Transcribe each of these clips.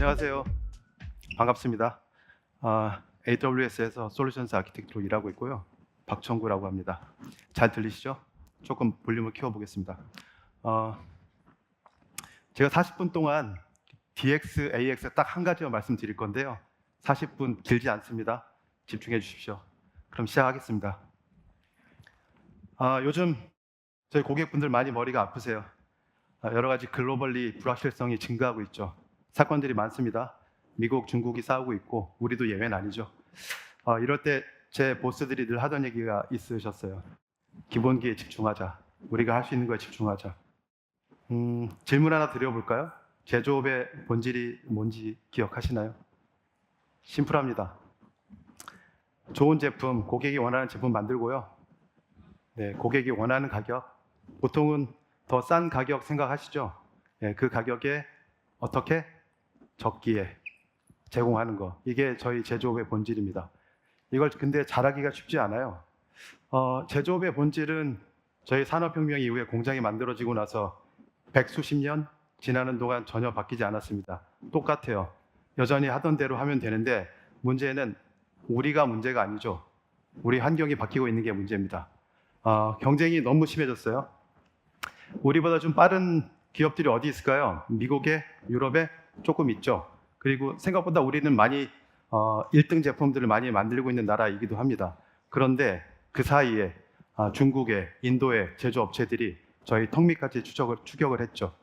안녕하세요. 반갑습니다. AWS에서 솔루션스 아키텍트로 일하고 있고요. 박청구라고 합니다. 잘 들리시죠? 조금 볼륨을 키워보겠습니다. 제가 40분 동안 DX, AX 딱 한 가지만 말씀드릴 건데요. 40분 길지 않습니다. 집중해 주십시오. 그럼 시작하겠습니다. 요즘 저희 고객분들 많이 머리가 아프세요. 여러 가지 글로벌리 불확실성이 증가하고 있죠. 사건들이 많습니다. 미국, 중국이 싸우고 있고 우리도 예외는 아니죠. 이럴 때 제 보스들이 늘 하던 얘기가 있으셨어요. 기본기에 집중하자. 우리가 할 수 있는 거에 집중하자. 질문 하나 드려볼까요? 제조업의 본질이 뭔지 기억하시나요? 심플합니다. 좋은 제품, 고객이 원하는 제품 만들고요. 네, 고객이 원하는 가격, 보통은 더 싼 가격 생각하시죠? 네, 그 가격에 어떻게 적기에 제공하는 거, 이게 저희 제조업의 본질입니다. 이걸 근데 잘하기가 쉽지 않아요. 제조업의 본질은 저희 산업혁명 이후에 공장이 만들어지고 나서 백수십 년 지나는 동안 전혀 바뀌지 않았습니다. 똑같아요. 여전히 하던 대로 하면 되는데 문제는 우리가 문제가 아니죠. 우리 환경이 바뀌고 있는 게 문제입니다. 경쟁이 너무 심해졌어요. 우리보다 좀 빠른 기업들이 어디 있을까요? 미국에, 유럽에 조금 있죠. 그리고 생각보다 우리는 많이 1등 제품들을 많이 만들고 있는 나라이기도 합니다. 그런데 그 사이에 중국의, 인도의 제조업체들이 저희 턱 밑까지 추격을 했죠.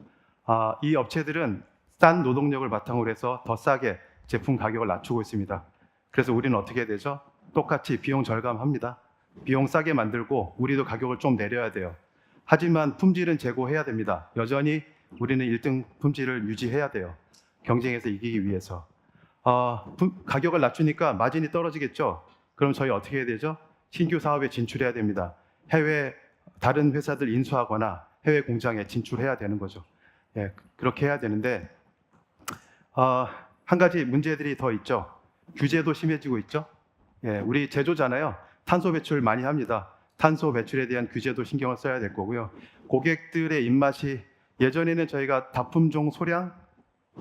이 업체들은 싼 노동력을 바탕으로 해서 더 싸게 제품 가격을 낮추고 있습니다. 그래서 우리는 어떻게 되죠? 똑같이 비용 절감합니다. 비용 싸게 만들고 우리도 가격을 좀 내려야 돼요. 하지만 품질은 제고해야 됩니다. 여전히 우리는 1등 품질을 유지해야 돼요. 경쟁에서 이기기 위해서. 가격을 낮추니까 마진이 떨어지겠죠. 그럼 저희 어떻게 해야 되죠? 신규 사업에 진출해야 됩니다. 해외 다른 회사들 인수하거나 해외 공장에 진출해야 되는 거죠. 예, 그렇게 해야 되는데 한 가지 문제들이 더 있죠. 규제도 심해지고 있죠. 예, 우리 제조잖아요. 탄소 배출 많이 합니다. 탄소 배출에 대한 규제도 신경을 써야 될 거고요. 고객들의 입맛이 예전에는 저희가 다품종 소량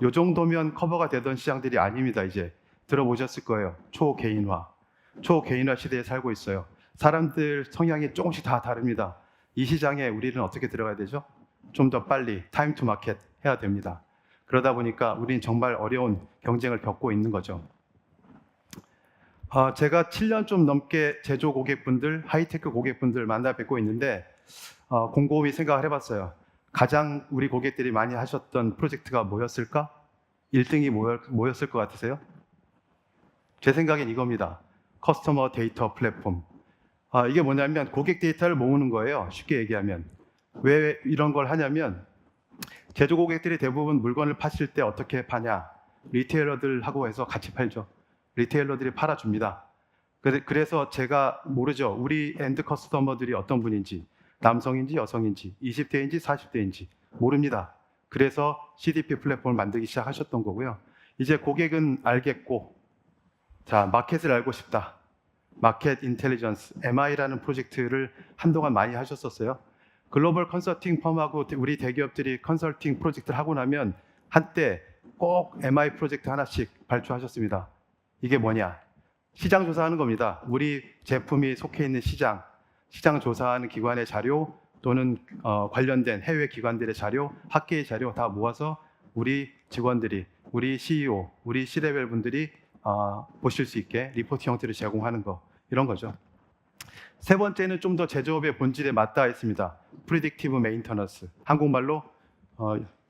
요 정도면 커버가 되던 시장들이 아닙니다. 이제 들어보셨을 거예요. 초개인화 시대에 살고 있어요. 사람들 성향이 조금씩 다 다릅니다. 이 시장에 우리는 어떻게 들어가야 되죠? 좀 더 빨리 타임 투 마켓 해야 됩니다. 그러다 보니까 우리는 정말 어려운 경쟁을 겪고 있는 거죠. 제가 7년 좀 넘게 제조 고객분들, 하이테크 고객분들 만나 뵙고 있는데 곰곰이 생각을 해봤어요. 가장 우리 고객들이 많이 하셨던 프로젝트가 뭐였을까? 1등이 뭐였을 것 같으세요? 제 생각엔 이겁니다. 커스터머 데이터 플랫폼. 이게 뭐냐면 고객 데이터를 모으는 거예요. 쉽게 얘기하면. 왜 이런 걸 하냐면 제조 고객들이 대부분 물건을 파실 때 어떻게 파냐? 리테일러들하고 해서 같이 팔죠. 리테일러들이 팔아줍니다. 그래서 제가 모르죠. 우리 엔드 커스터머들이 어떤 분인지, 남성인지 여성인지, 20대인지 40대인지 모릅니다. 그래서 CDP 플랫폼을 만들기 시작하셨던 거고요. 이제 고객은 알겠고, 자, 마켓을 알고 싶다. 마켓 인텔리전스, MI라는 프로젝트를 한동안 많이 하셨었어요. 글로벌 컨설팅 펌하고 우리 대기업들이 컨설팅 프로젝트를 하고 나면 한때 꼭 MI 프로젝트 하나씩 발주하셨습니다. 이게 뭐냐? 시장 조사하는 겁니다. 우리 제품이 속해 있는 시장 조사하는 기관의 자료 또는 관련된 해외 기관들의 자료, 학계의 자료 다 모아서 우리 직원들이, 우리 CEO, 우리 C레벨 분들이 보실 수 있게 리포트 형태를 제공하는 거, 이런 거죠. 세 번째는 좀 더 제조업의 본질에 맞닿아 있습니다. Predictive Maintenance, 한국말로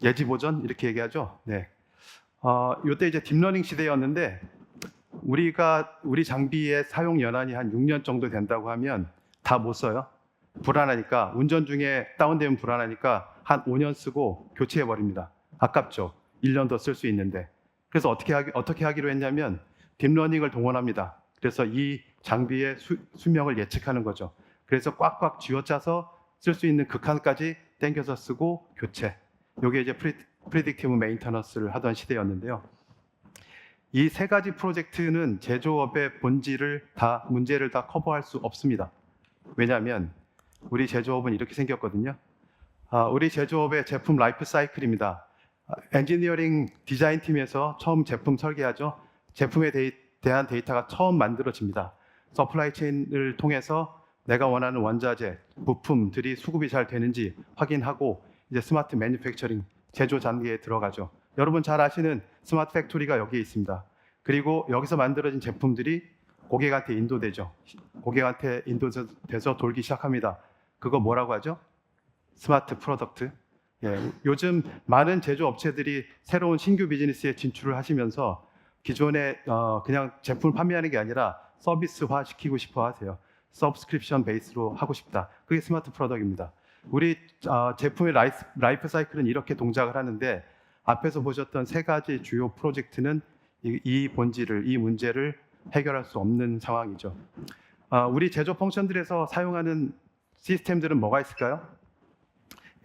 예지보전 이렇게 얘기하죠. 네. 이때 이제 딥러닝 시대였는데 우리 장비의 사용 연한이 한 6년 정도 된다고 하면 다 못 써요. 불안하니까, 운전 중에 다운되면 불안하니까 한 5년 쓰고 교체해 버립니다. 아깝죠. 1년 더 쓸 수 있는데. 그래서 어떻게 하기로 했냐면 딥러닝을 동원합니다. 그래서 이 장비의 수명을 예측하는 거죠. 그래서 꽉꽉 쥐어짜서 쓸 수 있는 극한까지 땡겨서 쓰고 교체. 이게 이제 프리딕티브 메인터넌스를 하던 시대였는데요. 이 세 가지 프로젝트는 제조업의 문제를 다 커버할 수 없습니다. 왜냐하면 우리 제조업은 이렇게 생겼거든요. 우리 제조업의 제품 라이프 사이클입니다. 엔지니어링 디자인 팀에서 처음 제품 설계하죠. 제품에 대한 데이터가 처음 만들어집니다. 서플라이 체인을 통해서 내가 원하는 원자재, 부품들이 수급이 잘 되는지 확인하고 이제 스마트 매뉴팩처링 제조 단계에 들어가죠. 여러분 잘 아시는 스마트 팩토리가 여기에 있습니다. 그리고 여기서 만들어진 제품들이 고객한테 인도되죠. 고객한테 인도돼서 돌기 시작합니다. 그거 뭐라고 하죠? 스마트 프로덕트. 예, 요즘 많은 제조업체들이 새로운 신규 비즈니스에 진출을 하시면서 기존에 그냥 제품을 판매하는 게 아니라 서비스화 시키고 싶어 하세요. 서브스크립션 베이스로 하고 싶다. 그게 스마트 프로덕트입니다. 우리 제품의 라이프 사이클은 이렇게 동작을 하는데 앞에서 보셨던 세 가지 주요 프로젝트는 이 본질을, 이 문제를 해결할 수 없는 상황이죠. 우리 제조 펑션들에서 사용하는 시스템들은 뭐가 있을까요?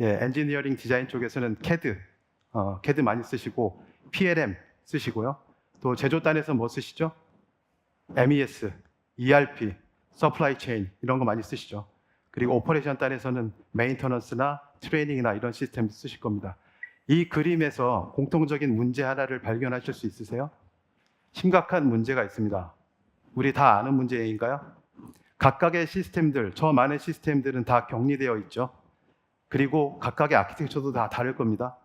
예, 엔지니어링 디자인 쪽에서는 CAD 많이 쓰시고 PLM 쓰시고요. 또 제조단에서 뭐 쓰시죠? MES, ERP, 서플라이 체인 이런 거 많이 쓰시죠. 그리고 오퍼레이션 단에서는 메인터넌스나 트레이닝이나 이런 시스템 쓰실 겁니다. 이 그림에서 공통적인 문제 하나를 발견하실 수 있으세요? 심각한 문제가 있습니다. 우리 다 아는 문제인가요? 각각의 시스템들, 저 많은 시스템들은 다 격리되어 있죠. 그리고 각각의 아키텍처도 다 다를 겁니다.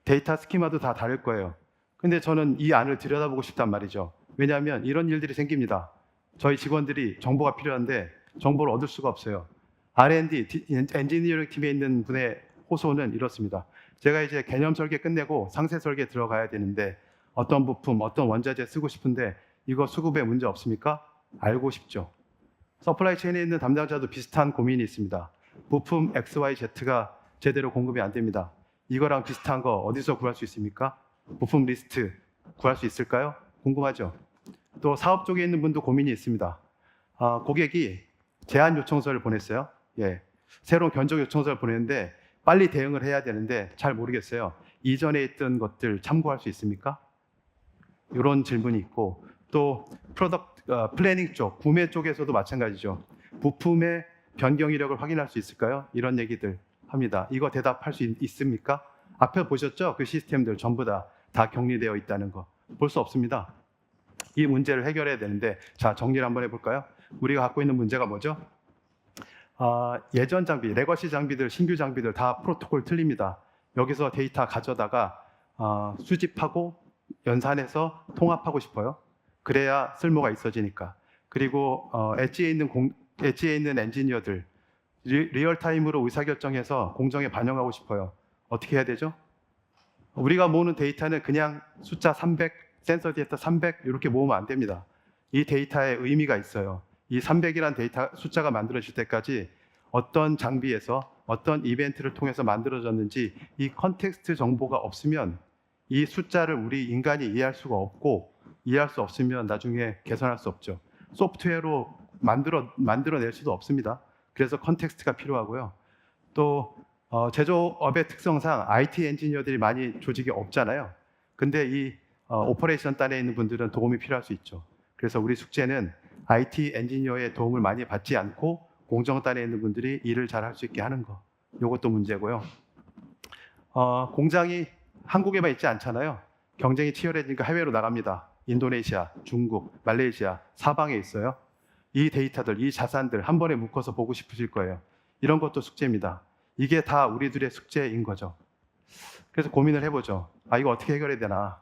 데이터 스키마도 다 다를 거예요. 근데 저는 이 안을 들여다보고 싶단 말이죠. 왜냐하면 이런 일들이 생깁니다. 저희 직원들이 정보가 필요한데 정보를 얻을 수가 없어요. R&D, 엔지니어링 팀에 있는 분의 호소는 이렇습니다. 제가 이제 개념 설계 끝내고 상세 설계 들어가야 되는데 어떤 부품, 어떤 원자재 쓰고 싶은데 이거 수급에 문제 없습니까? 알고 싶죠. 서플라이 체인에 있는 담당자도 비슷한 고민이 있습니다. 부품 XYZ가 제대로 공급이 안 됩니다. 이거랑 비슷한 거 어디서 구할 수 있습니까? 부품 리스트 구할 수 있을까요? 궁금하죠? 또 사업 쪽에 있는 분도 고민이 있습니다. 고객이 제안 요청서를 보냈어요. 예, 새로운 견적 요청서를 보냈는데 빨리 대응을 해야 되는데 잘 모르겠어요. 이전에 있던 것들 참고할 수 있습니까? 이런 질문이 있고 또 플래닝 쪽, 구매 쪽에서도 마찬가지죠. 부품의 변경 이력을 확인할 수 있을까요? 이런 얘기들 합니다. 이거 대답할 수 있습니까? 앞에 보셨죠? 그 시스템들 전부 다 격리되어 있다는 거. 볼 수 없습니다. 이 문제를 해결해야 되는데 자, 정리를 한번 해볼까요? 우리가 갖고 있는 문제가 뭐죠? 예전 장비, 레거시 장비들, 신규 장비들 다 프로토콜 틀립니다. 여기서 데이터 가져다가 수집하고 연산해서 통합하고 싶어요. 그래야 쓸모가 있어지니까. 그리고 엣지에 있는 엔지니어들 리얼타임으로 의사결정해서 공정에 반영하고 싶어요. 어떻게 해야 되죠? 우리가 모으는 데이터는 그냥 숫자 300, 센서 데이터 300 이렇게 모으면 안 됩니다. 이 데이터에 의미가 있어요. 이 300이라는 데이터 숫자가 만들어질 때까지 어떤 장비에서 어떤 이벤트를 통해서 만들어졌는지 이 컨텍스트 정보가 없으면 이 숫자를 우리 인간이 이해할 수가 없고 이해할 수 없으면 나중에 개선할 수 없죠. 소프트웨어로 만들어낼 수도 없습니다. 그래서 컨텍스트가 필요하고요. 또 제조업의 특성상 IT 엔지니어들이 많이 조직이 없잖아요. 근데 이 오퍼레이션 단에 있는 분들은 도움이 필요할 수 있죠. 그래서 우리 숙제는 IT 엔지니어의 도움을 많이 받지 않고 공정단에 있는 분들이 일을 잘 할 수 있게 하는 거. 이것도 문제고요. 공장이 한국에만 있지 않잖아요. 경쟁이 치열해지니까 해외로 나갑니다. 인도네시아, 중국, 말레이시아, 사방에 있어요. 이 데이터들, 이 자산들 한 번에 묶어서 보고 싶으실 거예요. 이런 것도 숙제입니다. 이게 다 우리들의 숙제인 거죠. 그래서 고민을 해보죠. 이거 어떻게 해결해야 되나.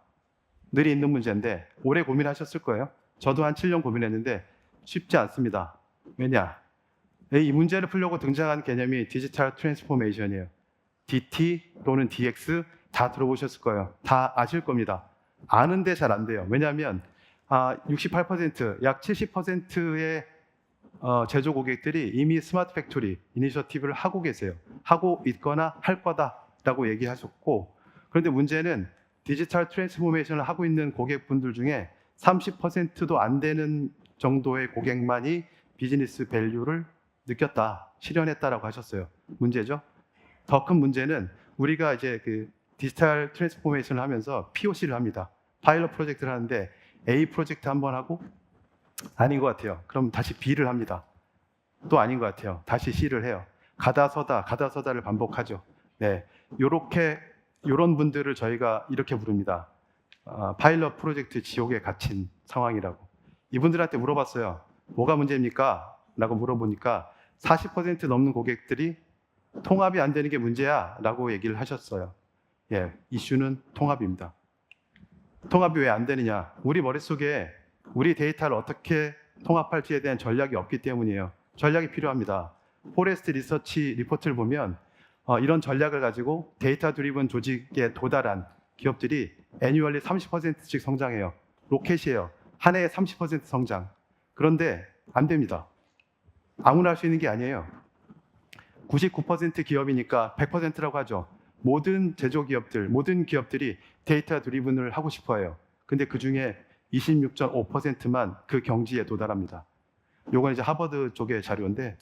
늘 있는 문제인데 오래 고민하셨을 거예요. 저도 한 7년 고민했는데 쉽지 않습니다. 왜냐? 이 문제를 풀려고 등장한 개념이 디지털 트랜스포메이션이에요. DT 또는 DX 다 들어보셨을 거예요. 다 아실 겁니다. 아는데 잘 안 돼요. 왜냐하면 68%, 약 70%의 제조 고객들이 이미 스마트 팩토리 이니셔티브를 하고 계세요. 하고 있거나 할 거다라고 얘기하셨고, 그런데 문제는 디지털 트랜스포메이션을 하고 있는 고객분들 중에 30%도 안 되는 정도의 고객만이 비즈니스 밸류를 느꼈다, 실현했다라고 하셨어요. 문제죠. 더 큰 문제는 우리가 이제 그 디지털 트랜스포메이션을 하면서 POC를 합니다. 파일럿 프로젝트를 하는데 A 프로젝트 한번 하고 아닌 것 같아요. 그럼 다시 B를 합니다. 또 아닌 것 같아요. 다시 C를 해요. 가다 서다를 반복하죠. 네, 요렇게 이런 분들을 저희가 이렇게 부릅니다. 파일럿 프로젝트 지옥에 갇힌 상황이라고. 이분들한테 물어봤어요. 뭐가 문제입니까? 라고 물어보니까 40% 넘는 고객들이 통합이 안 되는 게 문제야 라고 얘기를 하셨어요. 예, 이슈는 통합입니다. 통합이 왜 안 되느냐? 우리 머릿속에 우리 데이터를 어떻게 통합할지에 대한 전략이 없기 때문이에요. 전략이 필요합니다. 포레스트 리서치 리포트를 보면 이런 전략을 가지고 데이터 드리븐 조직에 도달한 기업들이 애뉴얼리 30%씩 성장해요. 로켓이에요. 한 해에 30% 성장. 그런데 안 됩니다. 아무나 할 수 있는 게 아니에요. 99% 기업이니까 100%라고 하죠. 모든 제조기업들, 모든 기업들이 데이터 드리븐을 하고 싶어 해요. 근데 그 중에 26.5%만 그 경지에 도달합니다. 요건 이제 하버드 쪽의 자료인데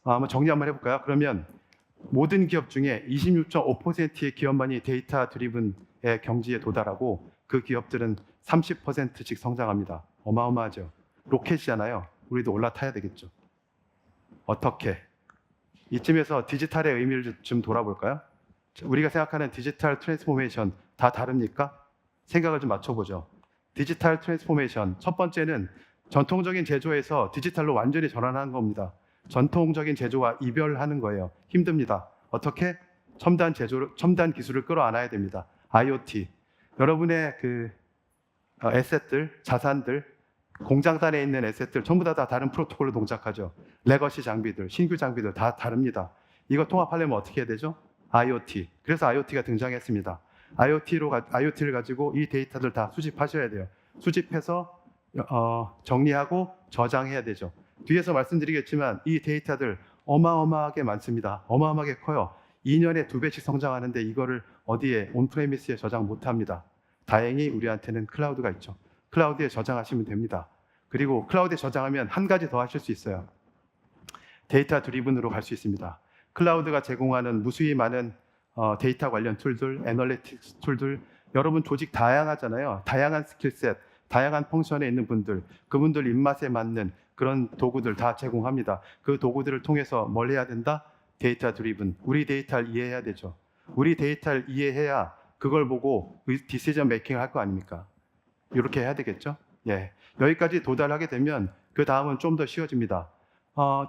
한번 정리 한번 해볼까요? 그러면 모든 기업 중에 26.5%의 기업만이 데이터 드리븐의 경지에 도달하고 그 기업들은 30%씩 성장합니다. 어마어마하죠. 로켓이잖아요. 우리도 올라타야 되겠죠. 어떻게? 이쯤에서 디지털의 의미를 좀 돌아볼까요? 우리가 생각하는 디지털 트랜스포메이션 다 다릅니까? 생각을 좀 맞춰보죠. 디지털 트랜스포메이션 첫 번째는 전통적인 제조에서 디지털로 완전히 전환하는 겁니다. 전통적인 제조와 이별하는 거예요. 힘듭니다. 어떻게? 첨단 기술을 끌어안아야 됩니다. IoT. 여러분의 그 에셋들, 자산들, 공장단에 있는 에셋들 전부 다 다른 프로토콜로 동작하죠. 레거시 장비들, 신규 장비들 다 다릅니다. 이거 통합하려면 어떻게 해야 되죠? IoT. 그래서 IoT가 등장했습니다. IoT를 가지고 이 데이터들 다 수집하셔야 돼요. 수집해서 정리하고 저장해야 되죠. 뒤에서 말씀드리겠지만 이 데이터들 어마어마하게 많습니다. 어마어마하게 커요. 2년에 2배씩 성장하는데 이거를 어디에 온프레미스에 저장 못합니다. 다행히 우리한테는 클라우드가 있죠. 클라우드에 저장하시면 됩니다. 그리고 클라우드에 저장하면 한 가지 더 하실 수 있어요. 데이터 드리븐으로 갈 수 있습니다. 클라우드가 제공하는 무수히 많은 데이터 관련 툴들, 애널리틱스 툴들, 여러분 조직 다양하잖아요. 다양한 스킬셋, 다양한 펑션에 있는 분들, 그분들 입맛에 맞는 그런 도구들 다 제공합니다. 그 도구들을 통해서 뭘 해야 된다? 데이터 드리븐. 우리 데이터를 이해해야 되죠. 우리 데이터를 이해해야 그걸 보고 디시전 메이킹을 할 거 아닙니까? 이렇게 해야 되겠죠? 예. 여기까지 도달하게 되면 그 다음은 좀 더 쉬워집니다.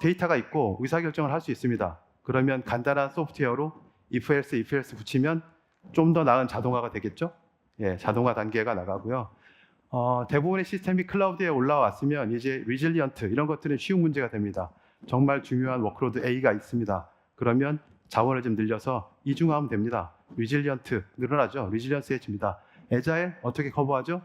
데이터가 있고 의사결정을 할 수 있습니다. 그러면 간단한 소프트웨어로 if else 붙이면 좀 더 나은 자동화가 되겠죠? 예, 자동화 단계가 나가고요. 대부분의 시스템이 클라우드에 올라왔으면 이제 리질리언트 이런 것들은 쉬운 문제가 됩니다. 정말 중요한 워크로드 A가 있습니다. 그러면 자원을 좀 늘려서 이중화하면 됩니다. 리질리언트 늘어나죠. 리질리언스해집니다. 애자일 어떻게 커버하죠?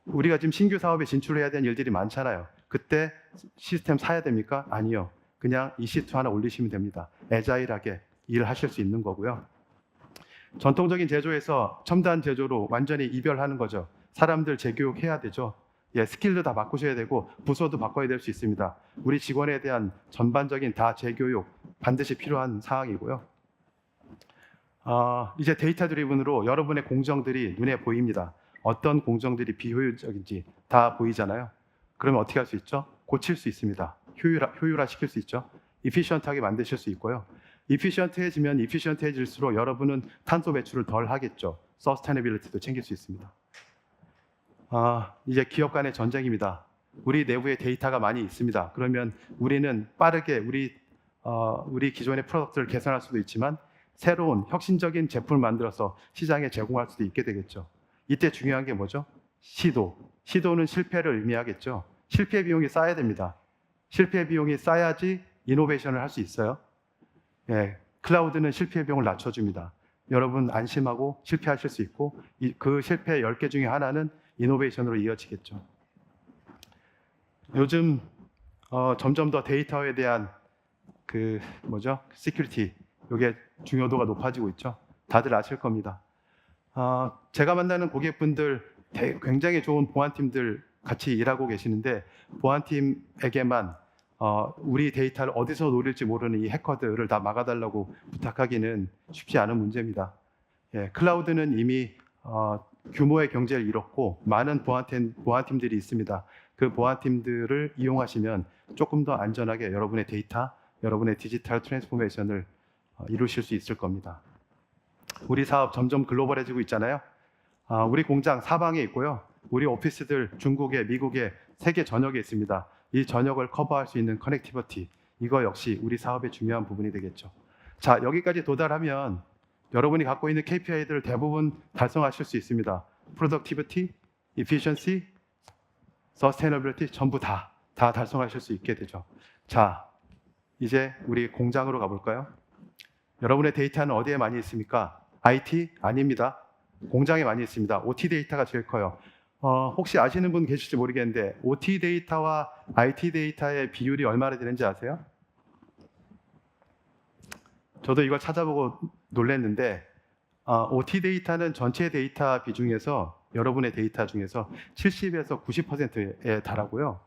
우리가 지금 신규 사업에 진출해야 되는 일들이 많잖아요. 그때 시스템 사야 됩니까? 아니요. 그냥 EC2 하나 올리시면 됩니다. 애자일하게 일을 하실 수 있는 거고요. 전통적인 제조에서 첨단 제조로 완전히 이별하는 거죠. 사람들 재교육해야 되죠. 예, 스킬도 다 바꾸셔야 되고 부서도 바꿔야 될 수 있습니다. 우리 직원에 대한 전반적인 다 재교육 반드시 필요한 사항이고요. 이제 데이터 드리븐으로 여러분의 공정들이 눈에 보입니다. 어떤 공정들이 비효율적인지 다 보이잖아요. 그러면 어떻게 할 수 있죠? 고칠 수 있습니다. 효율화 시킬 수 있죠. 이피션트하게 만드실 수 있고요. 이피션트해질수록 여러분은 탄소 배출을 덜 하겠죠. 서스테너빌리티도 챙길 수 있습니다. 이제 기업 간의 전쟁입니다. 우리 내부에 데이터가 많이 있습니다. 그러면 우리는 빠르게 우리 기존의 프로덕트를 개선할 수도 있지만 새로운 혁신적인 제품을 만들어서 시장에 제공할 수도 있게 되겠죠. 이때 중요한 게 뭐죠? 시도는 실패를 의미하겠죠. 실패 비용이 쌓여야 됩니다. 실패 비용이 쌓여야지 이노베이션을 할 수 있어요. 예, 클라우드는 실패 비용을 낮춰줍니다. 여러분 안심하고 실패하실 수 있고 그 실패 10개 중에 하나는 이노베이션으로 이어지겠죠. 요즘 점점 더 데이터에 대한 시큐리티 이게 중요도가 높아지고 있죠. 다들 아실 겁니다. 제가 만나는 고객분들 굉장히 좋은 보안팀들 같이 일하고 계시는데 보안팀에게만 우리 데이터를 어디서 노릴지 모르는 이 해커들을 다 막아달라고 부탁하기는 쉽지 않은 문제입니다. 예, 클라우드는 이미 규모의 경제를 이뤘고 많은 보안팀들이 있습니다. 그 보안팀들을 이용하시면 조금 더 안전하게 여러분의 데이터, 여러분의 디지털 트랜스포메이션을 이루실 수 있을 겁니다. 우리 사업 점점 글로벌해지고 있잖아요. 우리 공장 사방에 있고요. 우리 오피스들 중국에, 미국에, 세계 전역에 있습니다. 이 전역을 커버할 수 있는 커넥티비티, 이거 역시 우리 사업의 중요한 부분이 되겠죠. 자, 여기까지 도달하면 여러분이 갖고 있는 KPI들을 대부분 달성하실 수 있습니다. Productivity, Efficiency, Sustainability 전부 다 달성하실 수 있게 되죠. 자, 이제 우리 공장으로 가볼까요? 여러분의 데이터는 어디에 많이 있습니까? IT? 아닙니다. 공장에 많이 있습니다. OT 데이터가 제일 커요. 혹시 아시는 분 계실지 모르겠는데 OT 데이터와 IT 데이터의 비율이 얼마나 되는지 아세요? 저도 이걸 찾아보고 놀랐는데 OT 데이터는 전체 데이터 비중에서 여러분의 데이터 중에서 70에서 90%에 달하고요.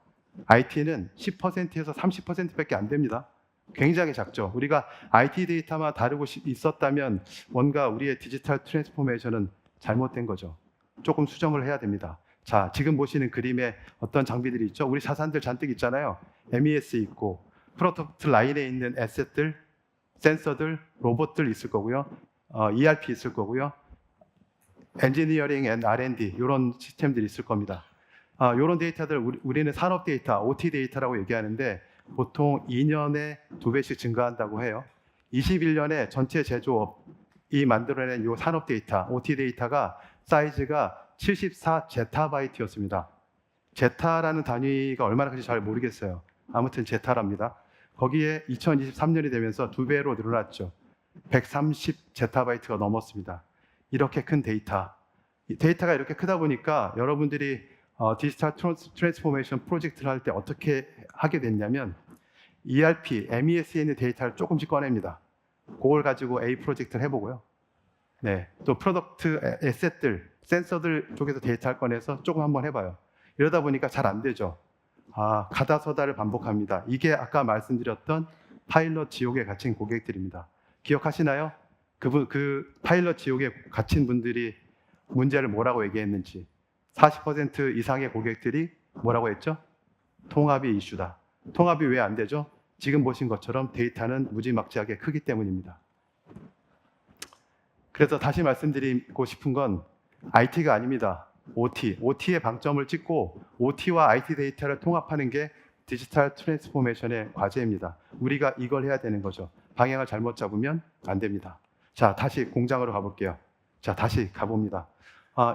IT는 10%에서 30%밖에 안 됩니다. 굉장히 작죠. 우리가 IT 데이터만 다루고 있었다면 뭔가 우리의 디지털 트랜스포메이션은 잘못된 거죠. 조금 수정을 해야 됩니다. 자, 지금 보시는 그림에 어떤 장비들이 있죠? 우리 자산들 잔뜩 있잖아요. MES 있고 프로덕트 라인에 있는 에셋들, 센서들, 로봇들 있을 거고요. ERP 있을 거고요. 엔지니어링 앤 R&D 이런 시스템들이 있을 겁니다. 이런 데이터들 우리는 산업 데이터, OT 데이터라고 얘기하는데 보통 2년에 2배씩 증가한다고 해요. 21년에 전체 제조업이 만들어낸 이 산업 데이터, OT 데이터가 사이즈가 74 제타바이트였습니다. 제타라는 단위가 얼마나 큰지 잘 모르겠어요. 아무튼 제타랍니다. 거기에 2023년이 되면서 2배로 늘어났죠. 130 제타바이트가 넘었습니다. 이렇게 큰 데이터가 이렇게 크다 보니까 여러분들이 디지털 트랜스포메이션 프로젝트를 할 때 어떻게 하게 됐냐면 ERP, MES에 있는 데이터를 조금씩 꺼냅니다. 그걸 가지고 A 프로젝트를 해보고요. 네, 또 프로덕트 에셋들, 센서들 쪽에서 데이터를 꺼내서 조금 한번 해봐요. 이러다 보니까 잘 안 되죠. 가다서다를 반복합니다. 이게 아까 말씀드렸던 파일럿 지옥에 갇힌 고객들입니다. 기억하시나요? 그 파일럿 지옥에 갇힌 분들이 문제를 뭐라고 얘기했는지 40% 이상의 고객들이 뭐라고 했죠? 통합이 이슈다. 통합이 왜 안 되죠? 지금 보신 것처럼 데이터는 무지막지하게 크기 때문입니다. 그래서 다시 말씀드리고 싶은 건 IT가 아닙니다. OT의 방점을 찍고 OT와 IT 데이터를 통합하는 게 디지털 트랜스포메이션의 과제입니다. 우리가 이걸 해야 되는 거죠. 방향을 잘못 잡으면 안 됩니다. 자, 다시 공장으로 가볼게요. 자, 다시 가봅니다.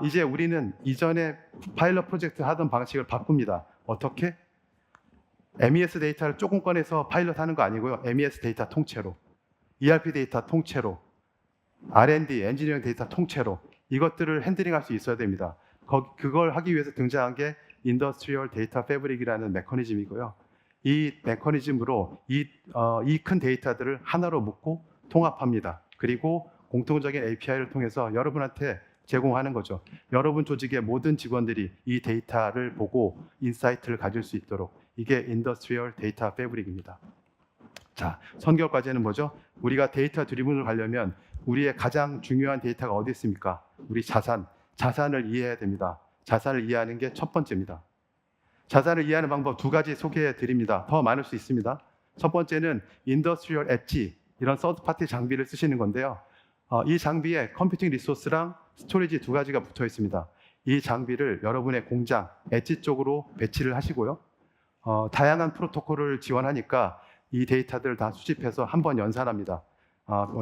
이제 우리는 이전에 파일럿 프로젝트 하던 방식을 바꿉니다. 어떻게? MES 데이터를 조금 꺼내서 파일럿 하는 거 아니고요. MES 데이터 통째로, ERP 데이터 통째로, R&D, 엔지니어링 데이터 통째로 이것들을 핸들링할 수 있어야 됩니다. 그걸 하기 위해서 등장한 게 인더스트리얼 데이터 패브릭이라는 메커니즘이고요. 이 메커니즘으로 이 큰 데이터들을 하나로 묶고 통합합니다. 그리고 공통적인 API를 통해서 여러분한테 제공하는 거죠. 여러분 조직의 모든 직원들이 이 데이터를 보고 인사이트를 가질 수 있도록 이게 인더스트리얼 데이터 패브릭입니다. 자, 선결 과제는 뭐죠? 우리가 데이터 드리븐을 가려면 우리의 가장 중요한 데이터가 어디 있습니까? 우리 자산을 이해해야 됩니다. 자산을 이해하는 게 첫 번째입니다. 자산을 이해하는 방법 2가지 소개해 드립니다. 더 많을 수 있습니다. 첫 번째는 인더스트리얼 엣지, 이런 서드파티 장비를 쓰시는 건데요. 이 장비에 컴퓨팅 리소스랑 스토리지 2가지가 붙어 있습니다. 이 장비를 여러분의 공장 엣지 쪽으로 배치를 하시고요. 다양한 프로토콜을 지원하니까 이 데이터들을 다 수집해서 한번 연산합니다.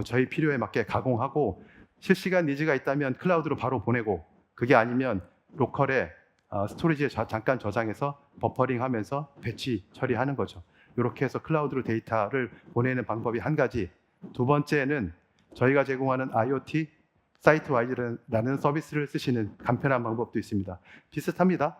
저희 필요에 맞게 가공하고 실시간 니즈가 있다면 클라우드로 바로 보내고 그게 아니면 로컬에 스토리지에 잠깐 저장해서 버퍼링하면서 배치 처리하는 거죠. 이렇게 해서 클라우드로 데이터를 보내는 방법이 한 가지. 2번째는 저희가 제공하는 IoT 사이트와이즈라는 서비스를 쓰시는 간편한 방법도 있습니다. 비슷합니다.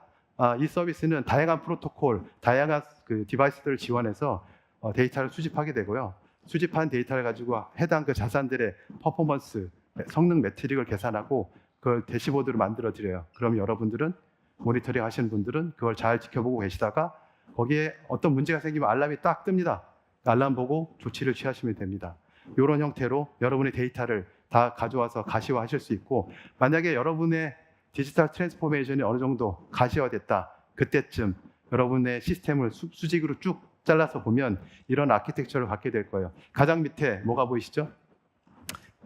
이 서비스는 다양한 프로토콜, 다양한 디바이스들을 지원해서 데이터를 수집하게 되고요. 수집한 데이터를 가지고 해당 자산들의 퍼포먼스, 성능 매트릭을 계산하고 그걸 대시보드로 만들어 드려요. 그럼 여러분들은 모니터링 하시는 분들은 그걸 잘 지켜보고 계시다가 거기에 어떤 문제가 생기면 알람이 딱 뜹니다. 알람 보고 조치를 취하시면 됩니다. 이런 형태로 여러분의 데이터를 다 가져와서 가시화하실 수 있고, 만약에 여러분의 디지털 트랜스포메이션이 어느 정도 가시화됐다, 그때쯤 여러분의 시스템을 수직으로 쭉 잘라서 보면 이런 아키텍처를 갖게 될 거예요. 가장 밑에 뭐가 보이시죠?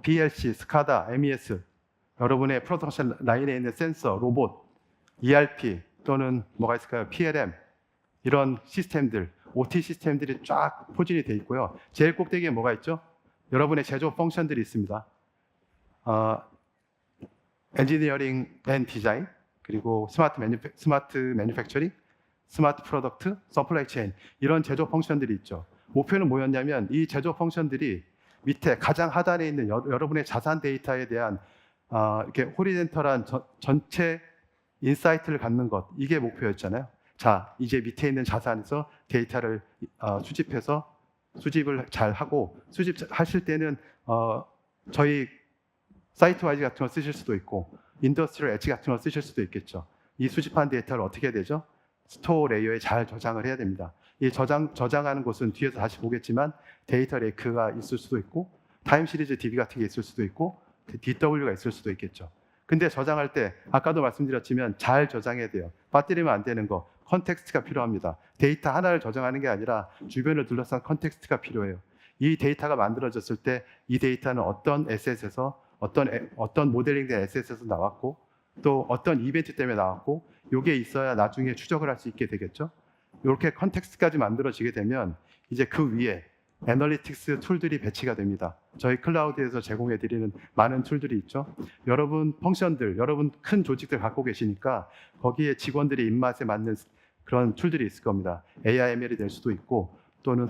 PLC, 스카다, MES, 여러분의 프로덕션 라인에 있는 센서, 로봇, ERP 또는 뭐가 있을까요? PLM 이런 시스템들, OT 시스템들이 쫙 포진이 돼 있고요. 제일 꼭대기에 뭐가 있죠? 여러분의 제조 펑션들이 있습니다. 엔지니어링 앤 디자인, 그리고 스마트 매니팩처링, 스마트 프로덕트, 서플라이 체인 이런 제조 펑션들이 있죠. 목표는 뭐였냐면 이 제조 펑션들이 밑에 가장 하단에 있는 여러분의 자산 데이터에 대한 이렇게 호리젠털한 전체 인사이트를 갖는 것, 이게 목표였잖아요. 자, 이제 밑에 있는 자산에서 데이터를 수집해서 수집을 잘 하고, 수집하실 때는 저희 사이트 와이즈 같은 거 쓰실 수도 있고 인더스트리얼 엣지 같은 거 쓰실 수도 있겠죠. 이 수집한 데이터를 어떻게 해야 되죠? 스토어 레이어에 잘 저장을 해야 됩니다. 이 저장하는 곳은 뒤에서 다시 보겠지만 데이터 레이크가 있을 수도 있고 타임 시리즈 DB 같은 게 있을 수도 있고 DW가 있을 수도 있겠죠. 근데 저장할 때 아까도 말씀드렸지만 잘 저장해야 돼요. 빠뜨리면 안 되는 거, 컨텍스트가 필요합니다. 데이터 하나를 저장하는 게 아니라 주변을 둘러싼 컨텍스트가 필요해요. 이 데이터가 만들어졌을 때 이 데이터는 어떤 에셋에서 어떤 모델링된 에셋에서 나왔고 또 어떤 이벤트 때문에 나왔고 이게 있어야 나중에 추적을 할 수 있게 되겠죠. 이렇게 컨텍스트까지 만들어지게 되면 이제 그 위에 애널리틱스 툴들이 배치가 됩니다. 저희 클라우드에서 제공해 드리는 많은 툴들이 있죠. 여러분 펑션들, 여러분 큰 조직들 갖고 계시니까 거기에 직원들의 입맛에 맞는 그런 툴들이 있을 겁니다. AIML이 될 수도 있고 또는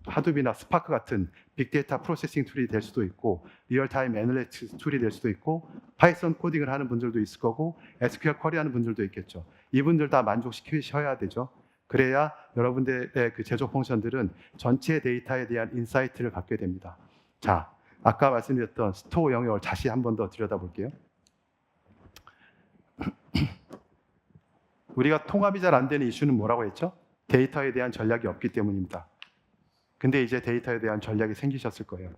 하둡이나 스파크 같은 빅데이터 프로세싱 툴이 될 수도 있고 리얼타임 애널리틱스 툴이 될 수도 있고 파이썬 코딩을 하는 분들도 있을 거고 SQL 쿼리하는 분들도 있겠죠. 이분들 다 만족시키셔야 되죠. 그래야 여러분들의 그 제조 펑션들은 전체 데이터에 대한 인사이트를 갖게 됩니다. 자, 아까 말씀드렸던 스토어 영역을 다시 한 번 더 들여다볼게요. 우리가 통합이 잘 안 되는 이슈는 뭐라고 했죠? 데이터에 대한 전략이 없기 때문입니다. 근데 이제 데이터에 대한 전략이 생기셨을 거예요.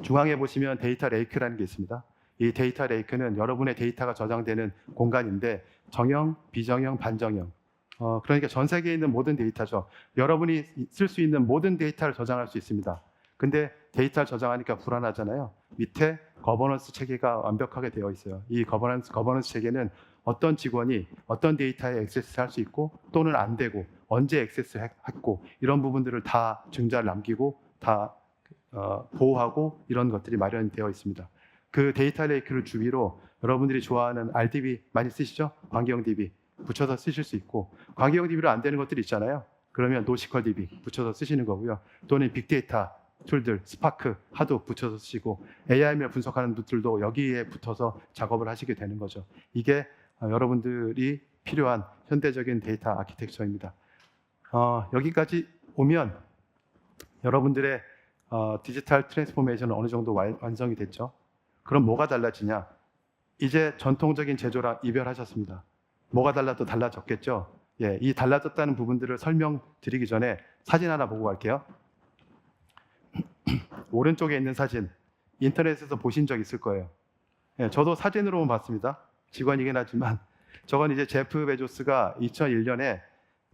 중앙에 보시면 데이터 레이크라는 게 있습니다. 이 데이터 레이크는 여러분의 데이터가 저장되는 공간인데 정형, 비정형, 반정형. 그러니까 전 세계에 있는 모든 데이터죠. 여러분이 쓸 수 있는 모든 데이터를 저장할 수 있습니다. 근데 데이터를 저장하니까 불안하잖아요. 밑에 거버넌스 체계가 완벽하게 되어 있어요. 이 거버넌스 체계는 어떤 직원이 어떤 데이터에 액세스할 수 있고 또는 안 되고 언제 액세스했고 이런 부분들을 다 증자를 남기고 다 보호하고 이런 것들이 마련되어 있습니다. 그 데이터 레이크를 주위로 여러분들이 좋아하는 RDB 많이 쓰시죠? 광기형 DB 붙여서 쓰실 수 있고 광기형 DB로 안 되는 것들이 있잖아요. 그러면 노시컬 DB 붙여서 쓰시는 거고요. 또는 빅데이터 툴들, 스파크, 하둡 붙여서 쓰시고 AIML 분석하는 분들도 여기에 붙어서 작업을 하시게 되는 거죠. 이게 여러분들이 필요한 현대적인 데이터 아키텍처입니다. 여기까지 오면 여러분들의 디지털 트랜스포메이션은 어느 정도 완성이 됐죠. 그럼 뭐가 달라지냐? 이제 전통적인 제조랑 이별하셨습니다. 뭐가 달라졌겠죠? 예, 이 달라졌다는 부분들을 설명드리기 전에 사진 하나 보고 갈게요. 오른쪽에 있는 사진, 인터넷에서 보신 적 있을 거예요. 예, 저도 사진으로만 봤습니다. 직원이긴 하지만 저건 이제 제프 베조스가 2001년에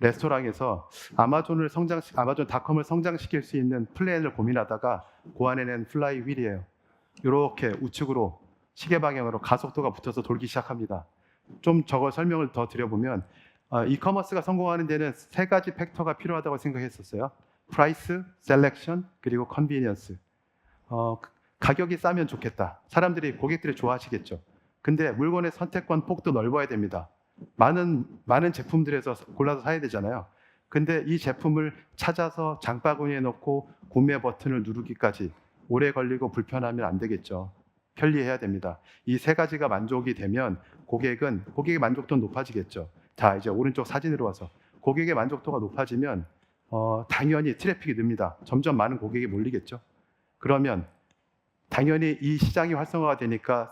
레스토랑에서 아마존닷컴을 성장시킬 수 있는 플랜을 고민하다가 고안해낸 플라이 휠이에요. 이렇게 우측으로 시계 방향으로 가속도가 붙어서 돌기 시작합니다. 좀 저거 설명을 더 드려보면 이커머스가 성공하는 데는 세 가지 팩터가 필요하다고 생각했었어요. 프라이스, 셀렉션, 그리고 컨비니언스. 가격이 싸면 좋겠다. 고객들이 좋아하시겠죠. 근데 물건의 선택권 폭도 넓어야 됩니다. 많은 제품들에서 골라서 사야 되잖아요. 근데 이 제품을 찾아서 장바구니에 넣고 구매 버튼을 누르기까지 오래 걸리고 불편하면 안 되겠죠. 편리해야 됩니다. 이 세 가지가 만족이 되면 고객의 만족도는 높아지겠죠. 자, 이제 오른쪽 사진으로 와서 고객의 만족도가 높아지면 당연히 트래픽이 늡니다. 점점 많은 고객이 몰리겠죠. 그러면 당연히 이 시장이 활성화가 되니까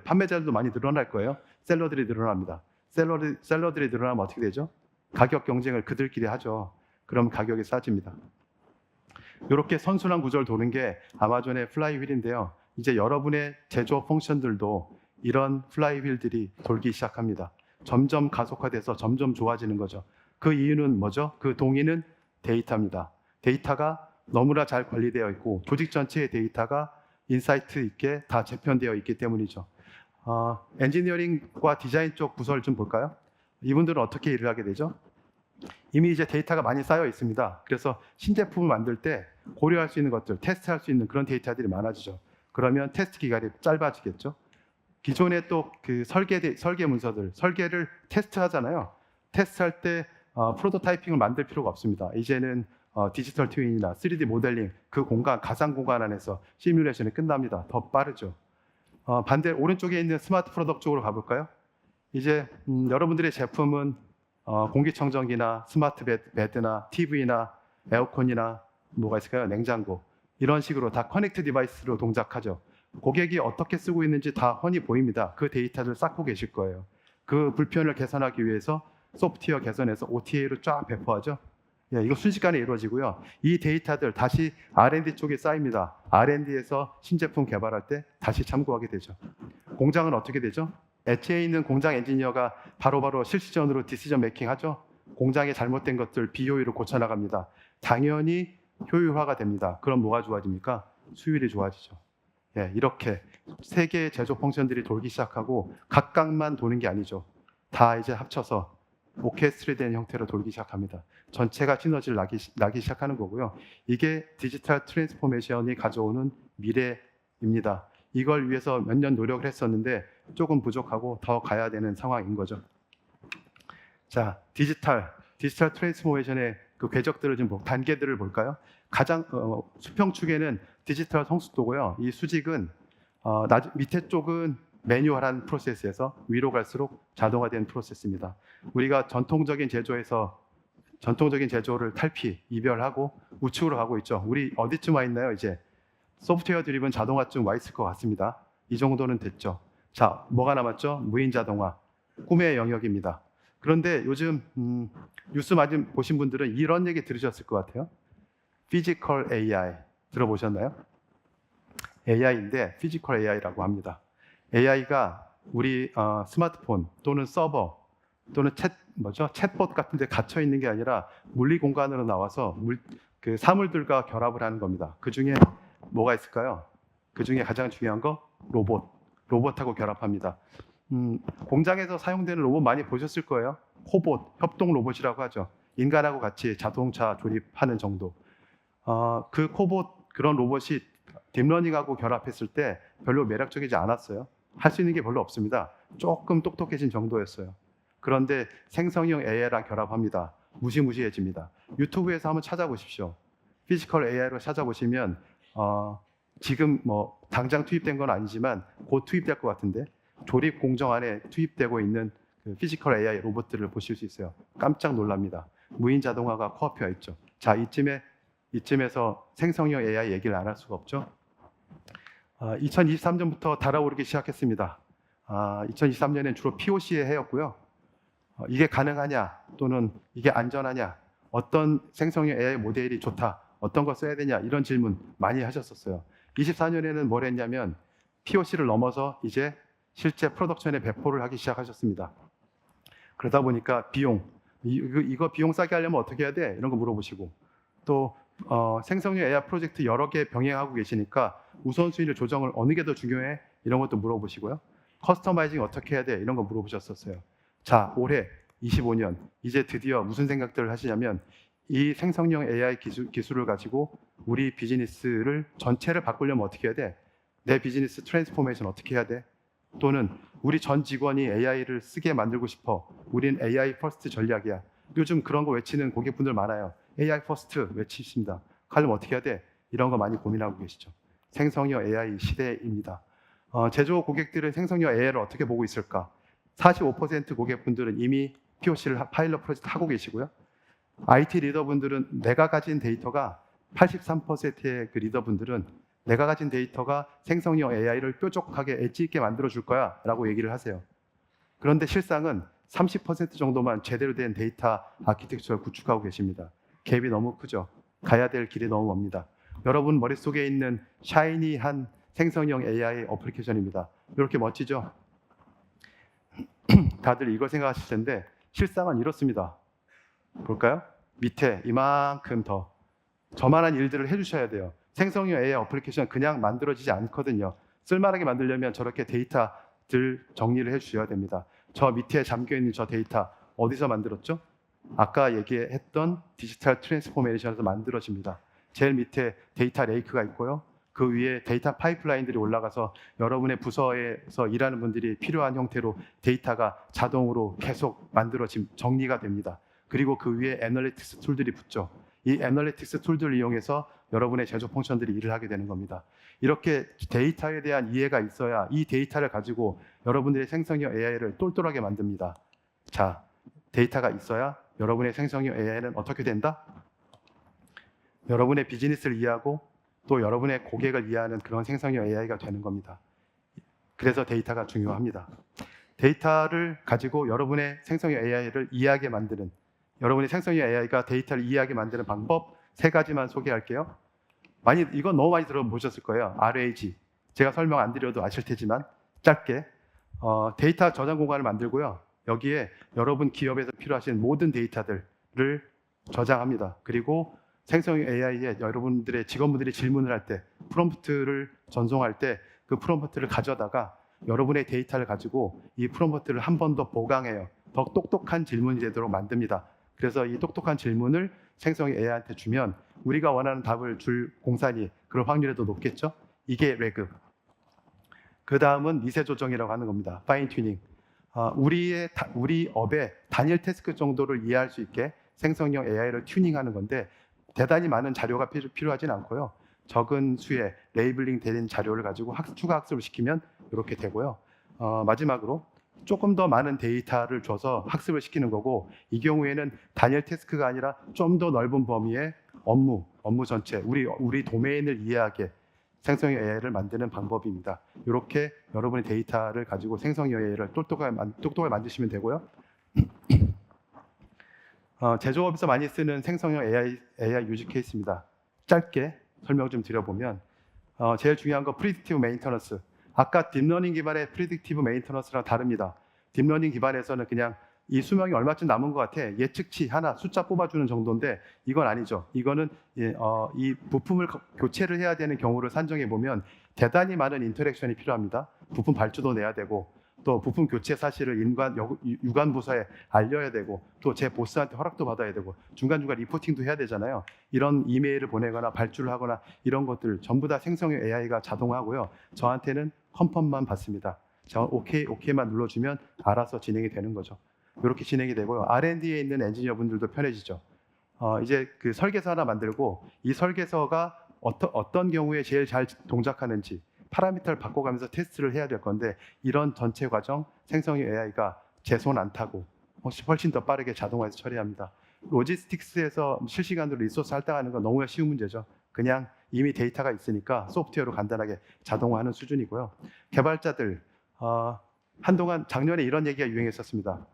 판매자들도 많이 늘어날 거예요. 셀러들이 늘어납니다. 셀러들이 늘어나면 어떻게 되죠? 가격 경쟁을 그들끼리 하죠. 그럼 가격이 싸집니다. 이렇게 선순환 구조를 도는 게 아마존의 플라이휠인데요. 이제 여러분의 제조 펑션들도 이런 플라이휠들이 돌기 시작합니다. 점점 가속화돼서 점점 좋아지는 거죠. 그 이유는 뭐죠? 그 동의는 데이터입니다. 데이터가 너무나 잘 관리되어 있고 조직 전체의 데이터가 인사이트 있게 다 재편되어 있기 때문이죠. 엔지니어링과 디자인 쪽 부서를 좀 볼까요? 이분들은 어떻게 일을 하게 되죠? 이미 이제 데이터가 많이 쌓여 있습니다. 그래서 신제품을 만들 때 고려할 수 있는 것들, 테스트할 수 있는 그런 데이터들이 많아지죠. 그러면 테스트 기간이 짧아지겠죠. 기존에 또 그 설계 문서들, 설계를 테스트하잖아요. 테스트할 때 프로토타이핑을 만들 필요가 없습니다. 이제는 디지털 트윈이나 3D 모델링, 그 공간, 가상 공간 안에서 시뮬레이션이 끝납니다. 더 빠르죠. 반대 오른쪽에 있는 스마트 프로덕트 쪽으로 가볼까요? 이제 여러분들의 제품은 공기청정기나 스마트 베드나 TV나 에어컨이나 뭐가 있을까요? 냉장고, 이런 식으로 다 커넥트 디바이스로 동작하죠. 고객이 어떻게 쓰고 있는지 다 훤히 보입니다. 그 데이터를 쌓고 계실 거예요. 그 불편을 개선하기 위해서 소프트웨어 개선해서 OTA로 쫙 배포하죠. 예, 이거 순식간에 이루어지고요. 이 데이터들 다시 R&D 쪽에 쌓입니다. R&D에서 신제품 개발할 때 다시 참고하게 되죠. 공장은 어떻게 되죠? 엣지에 있는 공장 엔지니어가 바로바로 실시전으로 디시전 메이킹 하죠. 공장에 잘못된 것들, 비효율을 고쳐나갑니다. 당연히 효율화가 됩니다. 그럼 뭐가 좋아집니까? 수율이 좋아지죠. 예, 이렇게 세 개의 제조 펑션들이 돌기 시작하고 각각만 도는 게 아니죠. 다 이제 합쳐서 오케스트레된 형태로 돌기 시작합니다. 전체가 시너지를 나기 시작하는 거고요. 이게 디지털 트랜스포메이션이 가져오는 미래입니다. 이걸 위해서 몇 년 노력을 했었는데 조금 부족하고 더 가야 되는 상황인 거죠. 자, 디지털 트랜스포메이션의 그 궤적들을 좀 단계들을 볼까요? 가장 수평축에는 디지털 성숙도고요. 이 수직은 밑에 쪽은 매뉴얼한 프로세스에서 위로 갈수록 자동화된 프로세스입니다. 우리가 전통적인 제조를 탈피, 이별하고 우측으로 가고 있죠. 우리 어디쯤 와 있나요? 이제 소프트웨어 드리븐 자동화쯤 와 있을 것 같습니다. 이 정도는 됐죠. 자, 뭐가 남았죠? 무인 자동화, 꿈의 영역입니다. 그런데 요즘 뉴스 많이 보신 분들은 이런 얘기 들으셨을 것 같아요. 피지컬 AI 들어보셨나요? AI인데 피지컬 AI라고 합니다. AI가 우리 스마트폰 또는 서버 또는 챗봇 같은 데 갇혀 있는 게 아니라 물리 공간으로 나와서 그 사물들과 결합을 하는 겁니다. 그 중에 뭐가 있을까요? 그 중에 가장 중요한 거 로봇하고 결합합니다. 공장에서 사용되는 로봇 많이 보셨을 거예요. 코봇, 협동 로봇이라고 하죠. 인간하고 같이 자동차 조립하는 정도. 그 코봇, 그런 로봇이 딥러닝하고 결합했을 때 별로 매력적이지 않았어요. 할 수 있는 게 별로 없습니다. 조금 똑똑해진 정도였어요. 그런데 생성형 AI랑 결합합니다. 무시무시해집니다. 유튜브에서 한번 찾아보십시오. 피지컬 AI로 찾아보시면 지금 뭐 당장 투입된 건 아니지만 곧 투입될 것 같은데 조립 공정 안에 투입되고 있는 그 피지컬 AI 로봇들을 보실 수 있어요. 깜짝 놀랍니다. 무인 자동화가 코앞에 있죠. 자, 이쯤에서 생성형 AI 얘기를 안 할 수가 없죠. 2023년부터 달아오르기 시작했습니다. 2023년엔 주로 POC의 해였고요. 이게 가능하냐 또는 이게 안전하냐, 어떤 생성형 AI 모델이 좋다, 어떤 거 써야 되냐, 이런 질문 많이 하셨었어요. 24년에는 뭘 했냐면 POC를 넘어서 이제 실제 프로덕션에 배포를 하기 시작하셨습니다. 그러다 보니까 이거 비용 싸게 하려면 어떻게 해야 돼? 이런 거 물어보시고, 또 생성형 AI 프로젝트 여러 개 병행하고 계시니까 우선순위를 조정을 어느 게 더 중요해? 이런 것도 물어보시고요. 커스터마이징 어떻게 해야 돼? 이런 거 물어보셨었어요. 자, 올해 25년 이제 드디어 무슨 생각들을 하시냐면 이 생성형 AI 기술을 가지고 우리 비즈니스를 전체를 바꾸려면 어떻게 해야 돼? 내 비즈니스 트랜스포메이션 어떻게 해야 돼? 또는 우리 전 직원이 AI를 쓰게 만들고 싶어. 우린 AI 퍼스트 전략이야. 요즘 그런 거 외치는 고객분들 많아요. AI 퍼스트 외치십니다. 그러면 어떻게 해야 돼? 이런 거 많이 고민하고 계시죠. 생성형 AI 시대입니다. 제조 고객들은 생성형 AI를 어떻게 보고 있을까? 45% 고객분들은 이미 POC를 파일럿 프로젝트 하고 계시고요. IT 리더분들은 내가 가진 데이터가 83%의 그 리더분들은 내가 가진 데이터가 생성형 AI를 뾰족하게 엣지 있게 만들어 줄 거야 라고 얘기를 하세요. 그런데 실상은 30% 정도만 제대로 된 데이터 아키텍처를 구축하고 계십니다. 갭이 너무 크죠. 가야 될 길이 너무 멉니다. 여러분 머릿속에 있는 샤이니한 생성형 AI 어플리케이션입니다. 이렇게 멋지죠? 다들 이걸 생각하실 텐데 실상은 이렇습니다. 볼까요? 밑에 이만큼 더 저만한 일들을 해주셔야 돼요. 생성형 AI 어플리케이션 그냥 만들어지지 않거든요. 쓸만하게 만들려면 저렇게 데이터들 정리를 해주셔야 됩니다. 저 밑에 잠겨있는 저 데이터 어디서 만들었죠? 아까 얘기했던 디지털 트랜스포메이션에서 만들어집니다. 제일 밑에 데이터 레이크가 있고요. 그 위에 데이터 파이프라인들이 올라가서 여러분의 부서에서 일하는 분들이 필요한 형태로 데이터가 자동으로 계속 정리가 됩니다. 그리고 그 위에 애널리틱스 툴들이 붙죠. 이 애널리틱스 툴들을 이용해서 여러분의 제조 펑션들이 일을 하게 되는 겁니다. 이렇게 데이터에 대한 이해가 있어야 이 데이터를 가지고 여러분들의 생성형 AI를 똘똘하게 만듭니다. 자, 데이터가 있어야 여러분의 생성형 AI는 어떻게 된다? 여러분의 비즈니스를 이해하고 또 여러분의 고객을 이해하는 그런 생성형 AI가 되는 겁니다. 그래서 데이터가 중요합니다. 데이터를 가지고 여러분의 생성형 AI를 이해하게 만드는, 여러분의 생성형 AI가 데이터를 이해하게 만드는 방법 3가지만 소개할게요. 이건 너무 많이 들어보셨을 거예요. RAG. 제가 설명 안 드려도 아실 테지만 짧게 데이터 저장 공간을 만들고요. 여기에 여러분 기업에서 필요하신 모든 데이터들을 저장합니다. 그리고 생성형 AI에 여러분들의 직원분들이 질문을 할 때, 프롬프트를 전송할 때 그 프롬프트를 가져다가 여러분의 데이터를 가지고 이 프롬프트를 한 번 더 보강해요. 더 똑똑한 질문이 되도록 만듭니다. 그래서 이 똑똑한 질문을 생성형 AI한테 주면 우리가 원하는 답을 줄 공산이 그럴 확률이 더 높겠죠? 이게 레그. 그 다음은 미세 조정이라고 하는 겁니다. 파인 튜닝. 우리 업의 단일 태스크 정도를 이해할 수 있게 생성형 AI를 튜닝하는 건데 대단히 많은 자료가 필요하진 않고요. 적은 수의 레이블링 된 자료를 가지고 추가 학습을 시키면 이렇게 되고요. 마지막으로 조금 더 많은 데이터를 줘서 학습을 시키는 거고, 이 경우에는 단일 태스크가 아니라 좀 더 넓은 범위의 업무 전체, 우리 도메인을 이해하게 생성형 AI를 만드는 방법입니다. 이렇게 여러분의 데이터를 가지고 생성형 AI를 똑똑하게 만드시면 되고요. 제조업에서 많이 쓰는 생성형 AI 유즈 케이스입니다. 짧게 설명 좀 드려보면 제일 중요한 건 프리딕티브 메인터넌스. 아까 딥러닝 기반의 프리딕티브 메인터넌스랑 다릅니다. 딥러닝 기반에서는 그냥 이 수명이 얼마쯤 남은 것 같아, 예측치 하나 숫자 뽑아주는 정도인데 이건 아니죠. 이거는 이 부품을 교체를 해야 되는 경우를 산정해 보면 대단히 많은 인터랙션이 필요합니다. 부품 발주도 내야 되고 또 부품 교체 사실을 유관 부서에 알려야 되고 또 제 보스한테 허락도 받아야 되고 중간중간 리포팅도 해야 되잖아요. 이런 이메일을 보내거나 발주를 하거나 이런 것들 전부 다 생성형 AI가 자동화하고요. 저한테는 컨펌만 받습니다. 저 오케이만 눌러주면 알아서 진행이 되는 거죠. 이렇게 진행이 되고요. R&D에 있는 엔지니어 분들도 편해지죠. 이제 그 설계서 하나 만들고 이 설계서가 어떤 경우에 제일 잘 동작하는지 파라미터를 바꿔가면서 테스트를 해야 될 건데 이런 전체 과정 생성형 AI가 제 손 안 타고 훨씬 더 빠르게 자동화해서 처리합니다. 로지스틱스에서 실시간으로 리소스 할당하는 건 너무나 쉬운 문제죠. 그냥 이미 데이터가 있으니까 소프트웨어로 간단하게 자동화하는 수준이고요. 개발자들 한동안 작년에 이런 얘기가 유행했었습니다.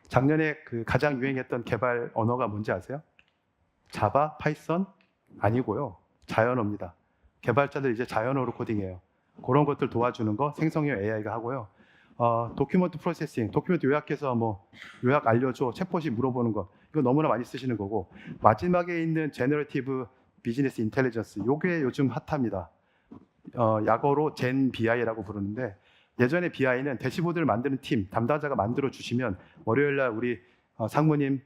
작년에 그 가장 유행했던 개발 언어가 뭔지 아세요? 자바, 파이썬 아니고요. 자연어입니다. 개발자들 이제 자연어로 코딩해요. 그런 것들 도와주는 거 생성형 AI가 하고요. 도큐먼트 프로세싱, 도큐멘트 요약해서 요약 알려줘, 챗봇이 물어보는 거, 이거 너무나 많이 쓰시는 거고, 마지막에 있는 제너레티브 비즈니스 인텔리전스, 요게 요즘 핫합니다. 약어로 젠 BI라고 부르는데, 예전에 BI는 대시보드를 만드는 팀 담당자가 만들어 주시면 월요일날 우리 상무님,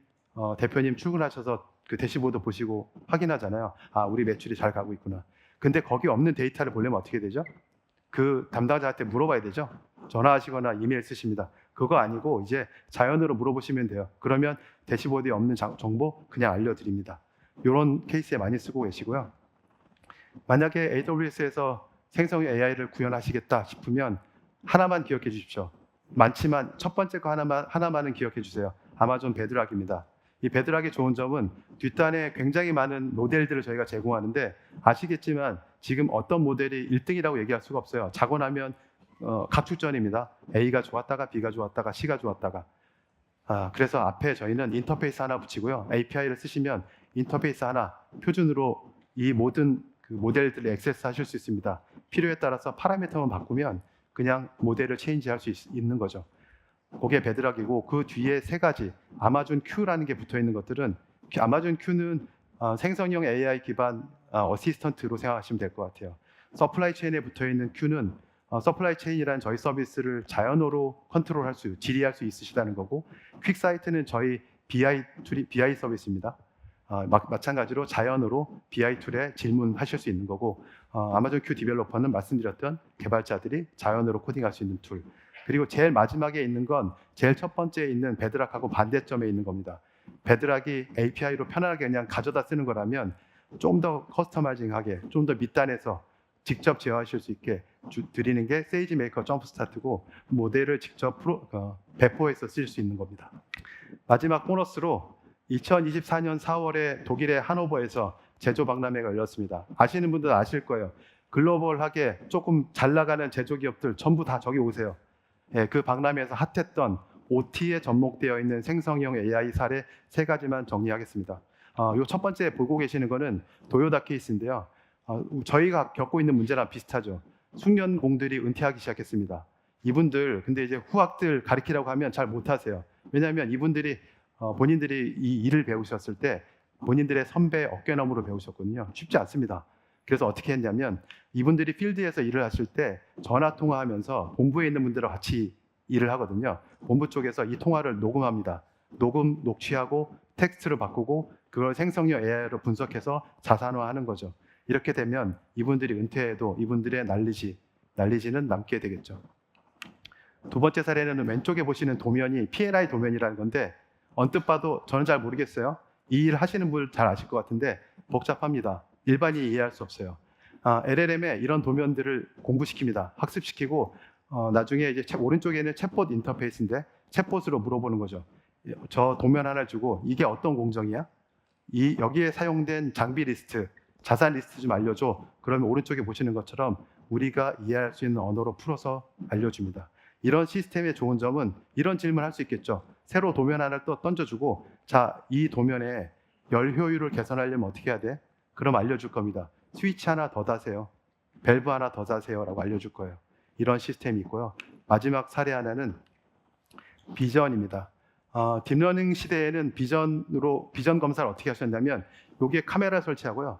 대표님 출근하셔서 그 대시보드 보시고 확인하잖아요. 우리 매출이 잘 가고 있구나. 근데 거기 없는 데이터를 보려면 어떻게 되죠? 그 담당자한테 물어봐야 되죠. 전화하시거나 이메일 쓰십니다. 그거 아니고 이제 자연으로 물어보시면 돼요. 그러면 대시보드에 없는 정보 그냥 알려드립니다. 이런 케이스에 많이 쓰고 계시고요. 만약에 AWS에서 생성형 AI를 구현하시겠다 싶으면 하나만 기억해 주십시오. 많지만 첫 번째 거 하나만은 기억해 주세요. 아마존 베드락입니다. 이 베드락의 좋은 점은 뒷단에 굉장히 많은 모델들을 저희가 제공하는데 아시겠지만 지금 어떤 모델이 1등이라고 얘기할 수가 없어요. 자고 나면 각축전입니다. A가 좋았다가 B가 좋았다가 C가 좋았다가. 그래서 앞에 저희는 인터페이스 하나 붙이고요. API를 쓰시면 인터페이스 하나 표준으로 이 모든 그 모델들을 액세스 하실 수 있습니다. 필요에 따라서 파라미터만 바꾸면 그냥 모델을 체인지할 수 있는 거죠. 그게 베드락이고 그 뒤에 3가지 아마존 Q라는 게 붙어 있는 것들은 아마존 Q는 생성형 AI 기반 어시스턴트로 생각하시면 될 것 같아요. 서플라이 체인에 붙어 있는 Q는 서플라이 체인이란 저희 서비스를 자연어로 컨트롤할 질의할 수 있으시다는 거고, 퀵사이트는 저희 BI 서비스입니다. 마찬가지로 자연어로 BI 툴에 질문하실 수 있는 거고, 아마존 Q 디벨로퍼는 말씀드렸던 개발자들이 자연어로 코딩할 수 있는 툴. 그리고 제일 마지막에 있는 건 제일 첫 번째에 있는 베드락하고 반대점에 있는 겁니다. 베드락이 API로 편안하게 그냥 가져다 쓰는 거라면 좀 더 커스터마이징하게, 좀 더 밑단에서 직접 제어하실 수 있게 드리는 게 세이지메이커 점프스타트고, 모델을 직접 배포해서 쓸 수 있는 겁니다. 마지막 보너스로 2024년 4월에 독일의 하노버에서 제조 박람회가 열렸습니다. 아시는 분들은 아실 거예요. 글로벌하게 조금 잘 나가는 제조기업들 전부 다 저기 오세요. 그 박람회에서 핫했던 OT에 접목되어 있는 생성형 AI 사례 3가지만 정리하겠습니다. 요 첫 번째 보고 계시는 거는 도요다 케이스인데요. 저희가 겪고 있는 문제랑 비슷하죠. 숙련공들이 은퇴하기 시작했습니다. 이분들 근데 이제 후학들 가르치라고 하면 잘 못하세요. 왜냐하면 이분들이 본인들이 이 일을 배우셨을 때 본인들의 선배 어깨너머로 배우셨거든요. 쉽지 않습니다. 그래서 어떻게 했냐면 이분들이 필드에서 일을 하실 때 전화 통화하면서 본부에 있는 분들과 같이 일을 하거든요. 본부 쪽에서 이 통화를 녹음합니다. 녹취하고 텍스트로 바꾸고 그걸 생성형 AI로 분석해서 자산화하는 거죠. 이렇게 되면 이분들이 은퇴해도 이분들의 난리지는 남게 되겠죠. 두 번째 사례는 왼쪽에 보시는 도면이 P&I 도면이라는 건데, 언뜻 봐도 저는 잘 모르겠어요. 이 일 하시는 분 잘 아실 것 같은데 복잡합니다. 일반인이 이해할 수 없어요. LLM에 이런 도면들을 공부시킵니다. 학습시키고 나중에 이제 오른쪽에는 챗봇 인터페이스인데 챗봇으로 물어보는 거죠. 저 도면 하나 주고 이게 어떤 공정이야? 여기에 사용된 장비 리스트, 자산 리스트 좀 알려줘. 그러면 오른쪽에 보시는 것처럼 우리가 이해할 수 있는 언어로 풀어서 알려줍니다. 이런 시스템의 좋은 점은 이런 질문을 할 수 있겠죠. 새로 도면 하나를 또 던져주고, 자, 이 도면에 열 효율을 개선하려면 어떻게 해야 돼? 그럼 알려줄 겁니다. 스위치 하나 더 다세요. 밸브 하나 더 다세요. 라고 알려줄 거예요. 이런 시스템이 있고요. 마지막 사례 하나는 비전입니다. 딥러닝 시대에는 비전 검사를 어떻게 하셨냐면, 여기에 카메라 설치하고요.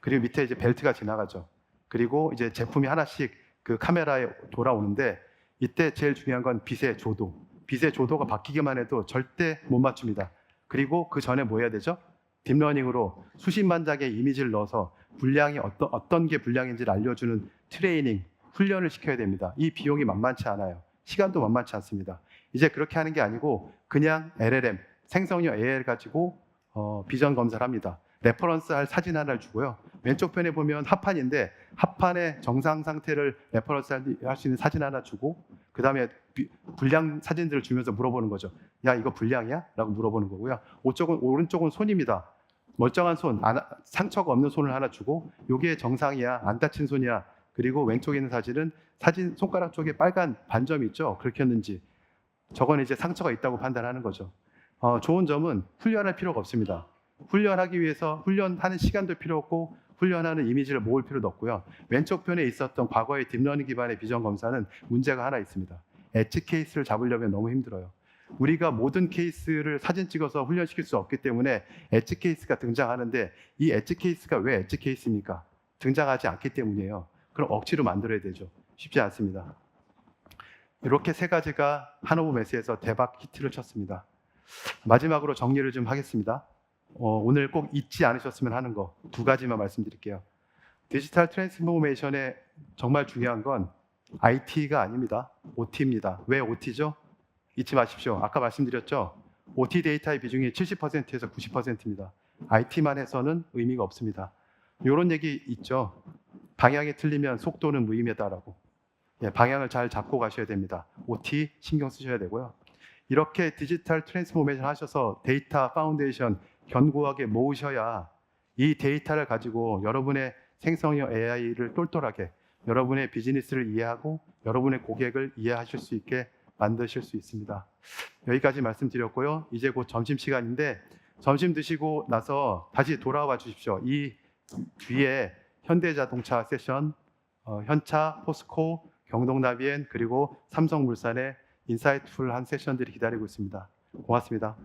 그리고 밑에 이제 벨트가 지나가죠. 그리고 이제 제품이 하나씩 그 카메라에 돌아오는데, 이때 제일 중요한 건 빛의 조도. 빛의 조도가 바뀌기만 해도 절대 못 맞춥니다. 그리고 그 전에 뭐 해야 되죠? 딥러닝으로 수십만 장의 이미지를 넣어서 분량이 어떤 게 분량인지를 알려주는 트레이닝, 훈련을 시켜야 됩니다. 이 비용이 만만치 않아요. 시간도 만만치 않습니다. 이제 그렇게 하는 게 아니고 그냥 LLM, 생성형 AI를 가지고 비전 검사를 합니다. 레퍼런스 할 사진 하나를 주고요. 왼쪽 편에 보면 합판인데 합판의 정상 상태를 레퍼런스 할 수 있는 사진 하나 주고, 그 다음에 불량 사진들을 주면서 물어보는 거죠. 야, 이거 불량이야? 라고 물어보는 거고요. 오른쪽은 손입니다. 멀쩡한 손, 상처가 없는 손을 하나 주고, 이게 정상이야, 안 다친 손이야. 그리고 왼쪽에 있는 사진은 손가락 쪽에 빨간 반점이 있죠. 긁혔는지. 저건 이제 상처가 있다고 판단하는 거죠. 좋은 점은 훈련할 필요가 없습니다. 훈련하기 위해서 훈련하는 시간도 필요 없고 훈련하는 이미지를 모을 필요도 없고요. 왼쪽 편에 있었던 과거의 딥러닝 기반의 비전 검사는 문제가 하나 있습니다. 엣지 케이스를 잡으려면 너무 힘들어요. 우리가 모든 케이스를 사진 찍어서 훈련시킬 수 없기 때문에 엣지 케이스가 등장하는데, 이 엣지 케이스가 왜 엣지 케이스입니까? 등장하지 않기 때문이에요. 그럼 억지로 만들어야 되죠. 쉽지 않습니다. 이렇게 3가지가 하노버 메스에서 대박 히트를 쳤습니다. 마지막으로 정리를 좀 하겠습니다. 오늘 꼭 잊지 않으셨으면 하는 거 2가지만 말씀드릴게요. 디지털 트랜스포메이션에 정말 중요한 건 IT가 아닙니다. OT입니다. 왜 OT죠? 잊지 마십시오. 아까 말씀드렸죠? OT 데이터의 비중이 70%에서 90%입니다. IT만 해서는 의미가 없습니다. 이런 얘기 있죠. 방향이 틀리면 속도는 무의미하다라고. 방향을 잘 잡고 가셔야 됩니다. OT 신경 쓰셔야 되고요. 이렇게 디지털 트랜스포메이션 하셔서 데이터 파운데이션 견고하게 모으셔야 이 데이터를 가지고 여러분의 생성형 AI를 똘똘하게, 여러분의 비즈니스를 이해하고 여러분의 고객을 이해하실 수 있게 만드실 수 있습니다. 여기까지 말씀드렸고요. 이제 곧 점심시간인데 점심 드시고 나서 다시 돌아와 주십시오. 이 뒤에 현대자동차 세션, 현차, 포스코, 경동나비엔, 그리고 삼성물산의 인사이트풀한 세션들이 기다리고 있습니다. 고맙습니다.